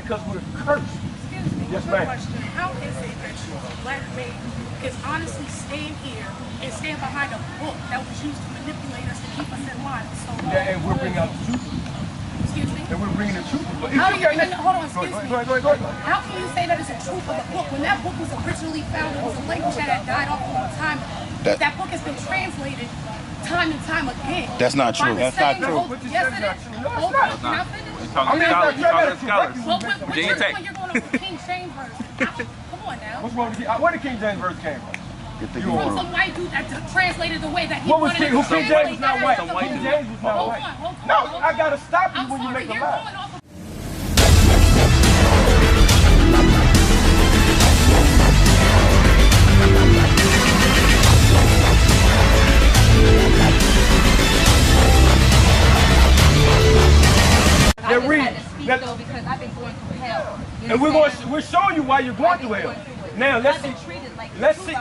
because we're cursed. Excuse me, yes, quick ma'am. question. How is it that you, a black man, can honestly stand here and stand behind a book that was used to manipulate us to keep us in line for so long? Yeah, and we're bringing out the truth. Excuse me? And we're bringing the truth. But How do you, hold on, excuse me. Go ahead. How can you say that it's a truth of the book when that book was originally found? It was a language that had died off over time. That book has been translated time and time again. That's not true. That's not true. Yes, it is. Hold on, can I finish? Talking to scholars. Well, which one you're going to the King James version? Come on now. What's wrong with the where the King James verse came from? You want some white dude that translated the way that he wanted it to translate. King James was not white. King James was not Hold white. on. No, I gotta stop you when you make a lie. I just had to speak though because I've been going through hell. And we're showing you why you're going through hell. Now let's see. Let's see.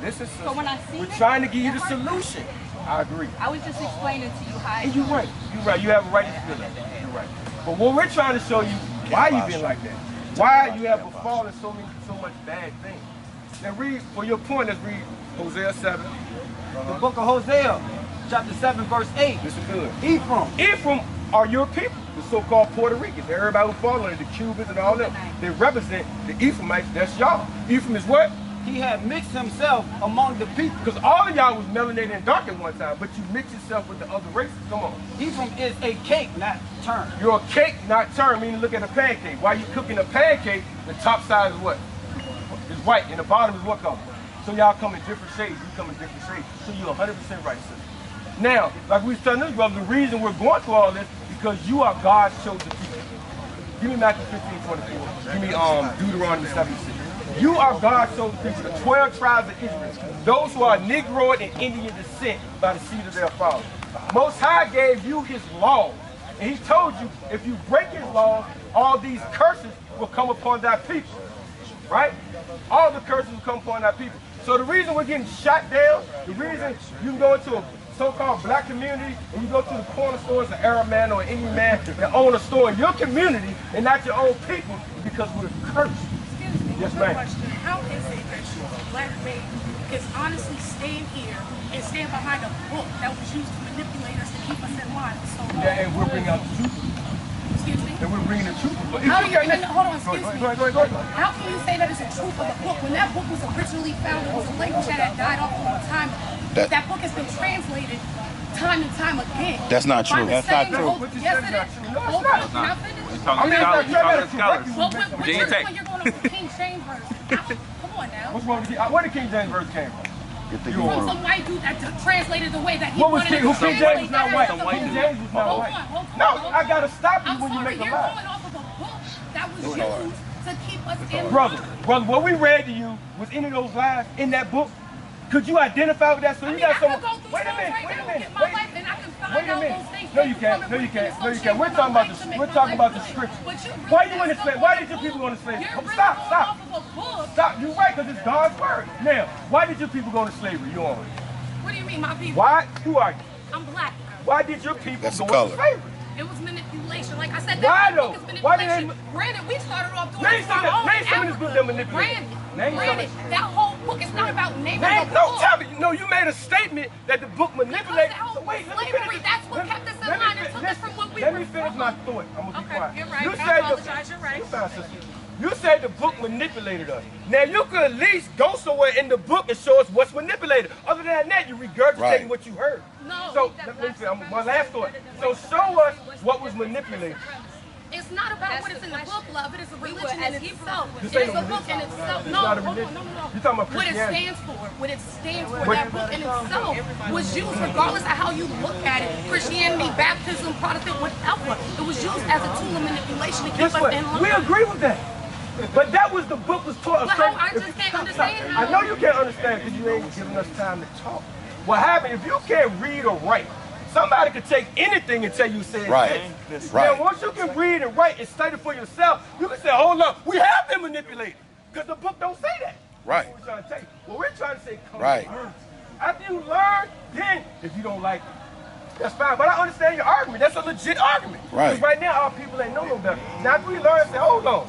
This is. So when I see we're trying to give you the solution. I agree. I was just explaining to you how. And you're right. You're right. You have a right to feel that. You're right. But what we're trying to show you why you've been like that. Why you have befallen so much bad things. Now read for your point. Let's read Hosea 7. The book of Hosea, chapter 7, verse 8. This is good. Ephraim are your people, the so-called Puerto Ricans. Everybody who fall under the Cubans and all them. They represent the Ephraimites. That's y'all. Ephraim is what? He had mixed himself among the people. Because all of y'all was melanated and dark at one time, but you mix yourself with the other races. Come on. Ephraim is a cake, not turned. You're a cake, not turned, meaning look at a pancake. While you're cooking a pancake, the top side is what? It's white, and the bottom is what color? So y'all come in different shades, you come in different shades. So you're 100% right, sister. Now, like we was telling this brother, the reason we're going through all this, because you are God's chosen people. Give me Matthew 15:24. Give me Deuteronomy 7:6. You are God's chosen people, the 12 tribes of Israel, those who are Negroid and Indian descent by the seed of their fathers. Most High gave you his laws, and he told you if you break his laws, all these curses will come upon thy people. Right? All the curses will come upon thy people. So the reason we're getting shot down, the reason you can go into a so-called black community and you go to the corner stores, an Arab man or any man that own a store in your community and not your own people, is because we're cursed. Excuse me, yes, quick ma'am. question. How is it that you, a black man, can honestly stand here and stand behind a book that was used to manipulate us to keep us in line for so long? Yeah, and we're bringing out the truth. Excuse me? And we're bringing the truth. How do you, hold on, excuse me. Go ahead. How can you say that it's a truth of the book when that book was originally found? It was a language that had died off over time. That book has been translated time and time again. That's not true. Yes, it is. Hold on, can I finish? Talking to scholars. Well, which one you're going to the King James version? Come on now. What's wrong with where the King James verse came from? You want some white dude that translated the way that he wanted it to translate. King James was not white. King James was not white. No, I gotta stop you when you make a lie. You're going off of a book that was used to keep us in brother, what we read to you, was any of those lies in that book? Could you identify with that? So you got someone. Wait a minute. No, you can't. We're talking about the scripture. Why you in the slave? Why did your people go into slavery? Stop. Stop. You're right, because it's God's word. Now, why did your people go into slavery? You on? What do you mean, my people? Why? Who are you? I'm black. Why did your people That's go the into slavery? It was manipulation. Like I said, Why that though? book is Why did manipulation. Granted, we started off doing Name it some on our own. of this book that manipulated. Granted, that whole book is not about naming the book. No, tell me. No, you made a statement that the book manipulated. So wait, slavery, that's what kept us in line and took us from what we were. Let me finish my thought. I'm going to be quiet. You're right. You I said apologize. You're right. You're fine, sister. You said the book manipulated us. Now, you could at least go somewhere in the book and show us what's manipulated. Other than that, you regurgitating what you heard. No. So, my last thought. So, show us what was manipulated. It's not about what is in the book, love. It is a religion in itself. It is a book in itself. No. You're talking about Christianity. What it stands for, that book in itself was used regardless of how you look at it. Christianity, baptism, Protestant, whatever. It was used as a tool of manipulation to keep us in line. We agree with that. But that was the book was taught. But I just can't understand how. I know you can't understand because you ain't giving us time to talk. What happened, if you can't read or write, somebody could take anything and tell you say right. This. Right. Now, once you can read and write and study for yourself, you can say, hold up, we have been manipulated. Because the book don't say that. Right. That's what we're trying to tell you. What we're trying to say, come right. learn. After you learn, then, if you don't like it, That's fine, but I understand your argument. That's a legit argument. Right. Because right now, our people ain't know no better. Now, if we learn and say, hold on,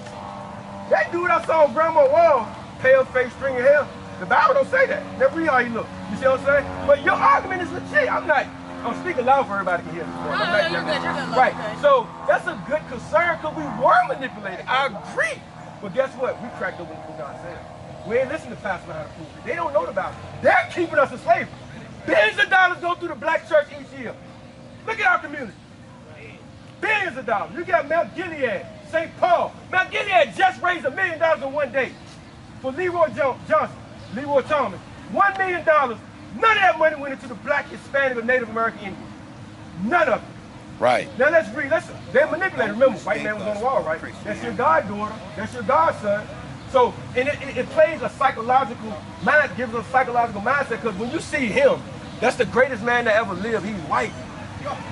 that dude I saw on Grandma Wall, pale face, stringy hair, the Bible don't say that. Never read how he look. You see what I'm saying? But your argument is legit. I'm speaking loud for everybody to hear this. You're good. Right. So that's a good concern because we were manipulated. I agree. But guess what? We cracked open what God said. We ain't listening to Pastor how to prove it. They don't know the Bible. They're keeping us in slavery. Billions of dollars go through the black church each year. Look at our community. Billions of dollars. You got Mount Gilead, St. Paul. Mount Gilead just raised $1 million in one day for Leroy Johnson, Leroy Thomas. $1 million. None of that money went into the black, Hispanic, or Native American Indians. None of it. Right. Now let's read. Listen, they're manipulated. Remember, white man was on the wall, right? That's your goddaughter. That's your godson. So, and it plays a psychological mind, gives us a psychological mindset, because when you see him, that's the greatest man that ever lived. He's white.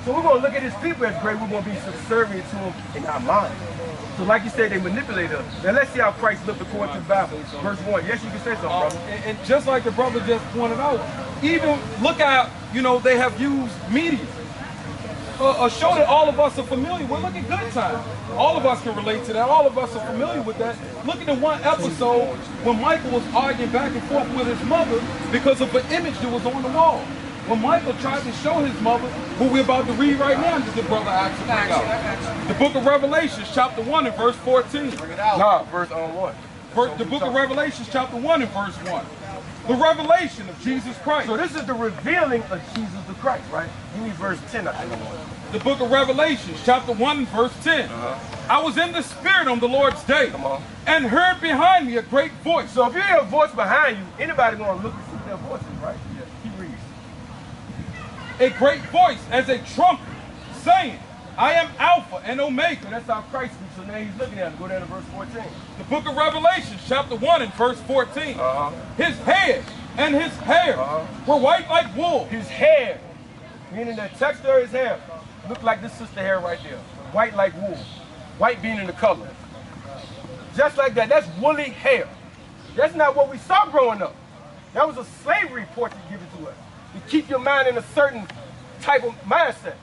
So we're going to look at his people as great. We're going to be subservient to him in our mind. So like you said, they manipulate us. Now let's see how Christ looked according to the Bible. Verse 1. Yes, you can say something, brother. And just like the brother just pointed out, even look at, they have used media. A show that all of us are familiar with. Look at Good Time. All of us can relate to that. All of us are familiar with that. Look at the one episode when Michael was arguing back and forth with his mother because of an image that was on the wall. When Michael tried to show his mother, who we're about to read right now, this is the brother actually bring out. The book of Revelations, chapter 1 and verse 14. Nah, verse 1. The book of Revelations, chapter 1 and verse 1. The revelation of Jesus Christ. So this is the revealing of Jesus the Christ, right? You need verse 10, I think. The book of Revelations, chapter 1 and verse 10. I was in the Spirit on the Lord's day and heard behind me a great voice. So if you hear a voice behind you, anybody going to look and see their voices, right? Yes. Keep reading. A great voice as a trumpet saying, I am Alpha and Omega. So that's how Christ speaks. So now he's looking at him. Go down to verse 14. The book of Revelation, chapter 1 and verse 14. His head and his hair were white like wool. His hair, meaning the texture of his hair, looked like this sister hair right there. White like wool. White being in the color. Just like that. That's woolly hair. That's not what we saw growing up. That was a slavery portrait given to us. To keep your mind in a certain type of mindset.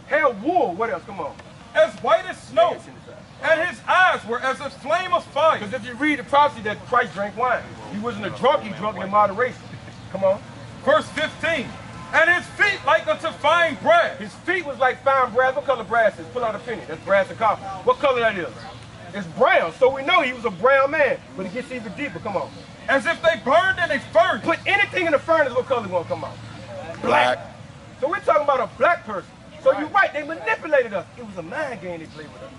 Hair, wool, what else? Come on. As white as snow. And his eyes were as a flame of fire. Because if you read the prophecy that Christ drank wine, he wasn't a drunk, he drank it in moderation. Come on. Verse 15. And his feet like unto fine brass. His feet was like fine brass. What color brass is? Pull out a penny. That's brass and copper. What color that is? It's brown. So we know he was a brown man. But it gets even deeper. Come on. As if they burned in a furnace. Put anything in the furnace, what color is going to come out? Black. So we're talking about a black person. So you're right, they manipulated us. It was a mind game they played with us.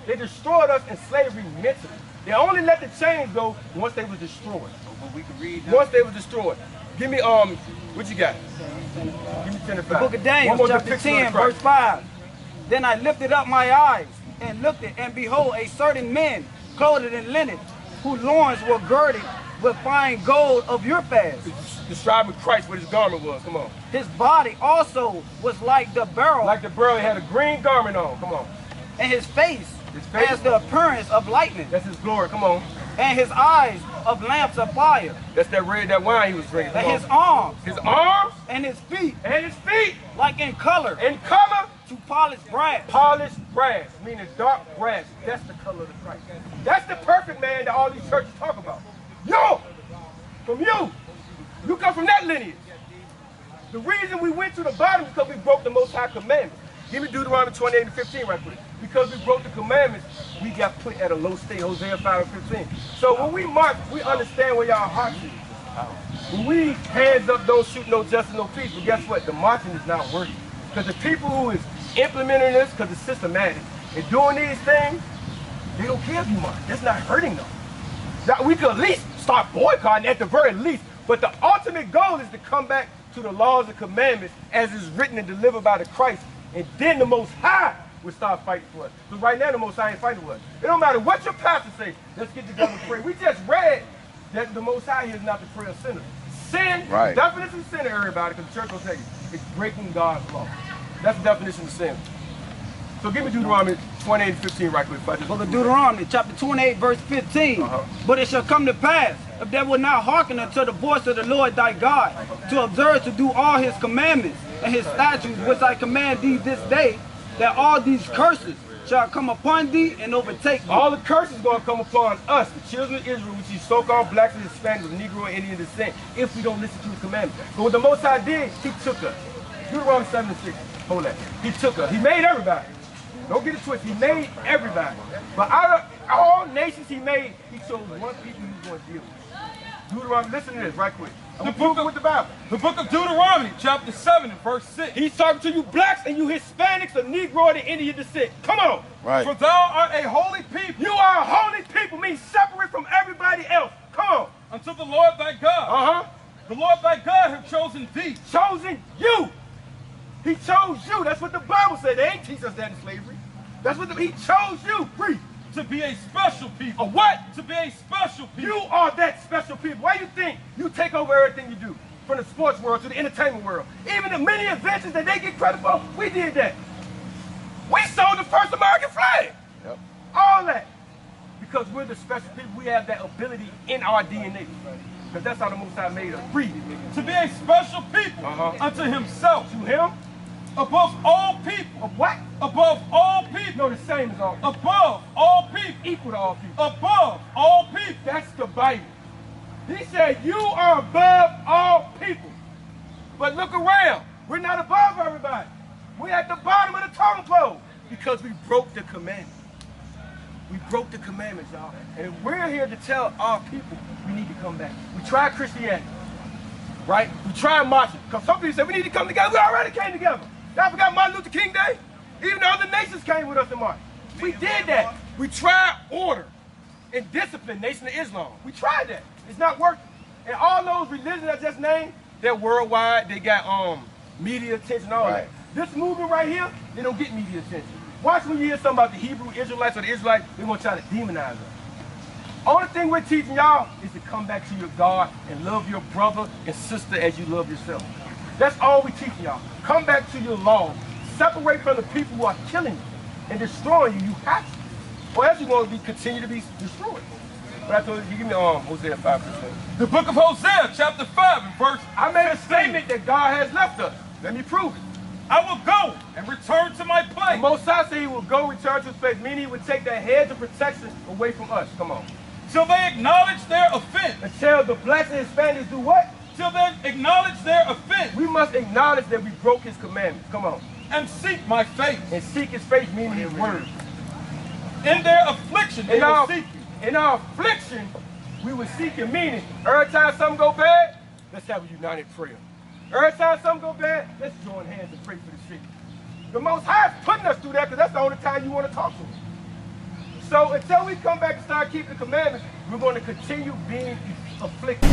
They destroyed us in slavery mentally. They only let the chains go once they were destroyed. Once they were destroyed. Give me, what you got? Give me 10 and 5. The book of Daniel, chapter 10, verse 5. Then I lifted up my eyes and looked at, and behold, a certain man clothed in linen, whose loins were girded with fine gold of Uphaz. Describing Christ what his garment was. Come on. His body also was like the beryl. Like the beryl, he had a green garment on. Come on. And his face has the appearance of lightning. That's his glory. Come on. And his eyes of lamps of fire. That's that wine he was drinking. And his arms. His arms. And his feet. And his feet. Like in color. In color. To polished brass. Polished brass, meaning dark brass. That's the color of the Christ. That's the perfect man that all these churches talk about. Yo! From you. You come from that lineage. The reason we went to the bottom is because we broke the Most High commandments. Give me Deuteronomy 28 and 15 right quick. Because we broke the commandments, we got put at a low state, Hosea 5 and 15. So when we march, we understand where y'all hearts is. When we hands up, don't shoot, no justice, no peace, but guess what? The marching is not working. Because the people who is implementing this, because it's systematic, and doing these things, they don't care if you march. That's not hurting them. Now, we could at least start boycotting at the very least, but the ultimate goal is to come back to the laws and commandments as is written and delivered by the Christ, and then the Most High will start fighting for us. Because right now the Most High ain't fighting for us. It don't matter what your pastor say, let's get together and pray. We just read that the Most High is not the prayer of sinners. Sin, the definition of sin to everybody, because the church will tell you, it's breaking God's law. That's the definition of sin. So give me Deuteronomy 28 and 15 right quick. Book of Deuteronomy, chapter 28, verse 15. But it shall come to pass, if thou wilt not hearken unto the voice of the Lord thy God, to observe to do all his commandments and his statutes, which I command thee this day, that all these curses shall come upon thee and overtake thee. All the curses going to come upon us, the children of Israel, which is so-called blacks and Hispanics, Negro and Indian descent, if we don't listen to his commandments. But what the Most High did, he took us. Deuteronomy 7 and 6. Hold that. He took us. He made everybody. Don't get it twisted. He made everybody. But out of all nations he made, he chose one people he was going to deal with. Deuteronomy, listen to this right quick. I'm with the Bible. The book of Deuteronomy, chapter 7 and verse 6. He's talking to you blacks and you Hispanics or Negro and Indian descent. Come on. Right. For thou art a holy people. You are a holy people, means separate from everybody else. Come on. Unto the Lord thy God. The Lord thy God hath chosen thee. Chosen you. He chose you. That's what the Bible said. They ain't teach us that in slavery. That's what he chose you. Read. To be a special people. A what? To be a special people. You are that special people. Why you think you take over everything you do? From the sports world to the entertainment world. Even the many inventions that they get credit for, we did that. We sold the first American flag. Yep. All that. Because we're the special people. We have that ability in our DNA. Because that's how the Most High made us. Read. To be a special people unto himself. To him. Above all people. Of what? Above all people. No, the same as all people. Above all people. Equal to all people. Above all people. That's the Bible. He said, you are above all people. But look around. We're not above everybody. We're at the bottom of the totem pole because we broke the commandments. We broke the commandments, y'all. And we're here to tell our people we need to come back. We tried Christianity, right? We tried marching. Because some people said we need to come together. We already came together. Y'all forgot Martin Luther King Day? Even the other nations came with us in March. We did that. We tried order and discipline, Nation of Islam. We tried that. It's not working. And all those religions I just named, they're worldwide. They got media attention, all that. This movement right here, they don't get media attention. Watch when you hear something about the Hebrew Israelites or the Israelites, they're going to try to demonize us. Only thing we're teaching y'all is to come back to your God and love your brother and sister as you love yourself. That's all we're teaching y'all. Come back to your law. Separate from the people who are killing you and destroying you. You have to. Or else you're going to continue to be destroyed. But I told you, give me Hosea 5%. The book of Hosea, chapter 5 and verse I made a statement that God has left us. Let me prove it. I will go and return to my place. The Most High said he will go return to his place, meaning he would take that hedge of protection away from us. Come on. Till they acknowledge their offense. Until the blacks and Hispanics do what? Till they acknowledge their offense. We must acknowledge that we broke his commandments. Come on. And seek my face. And seek his face, meaning his word. In their affliction, they will seek you. In our affliction, we will seek him, meaning every time something go bad, let's have a united prayer. Every time something go bad, let's join hands and pray for the sick. The Most High is putting us through that because that's the only time you want to talk to him. So until we come back and start keeping the commandments, we're going to continue being afflicted.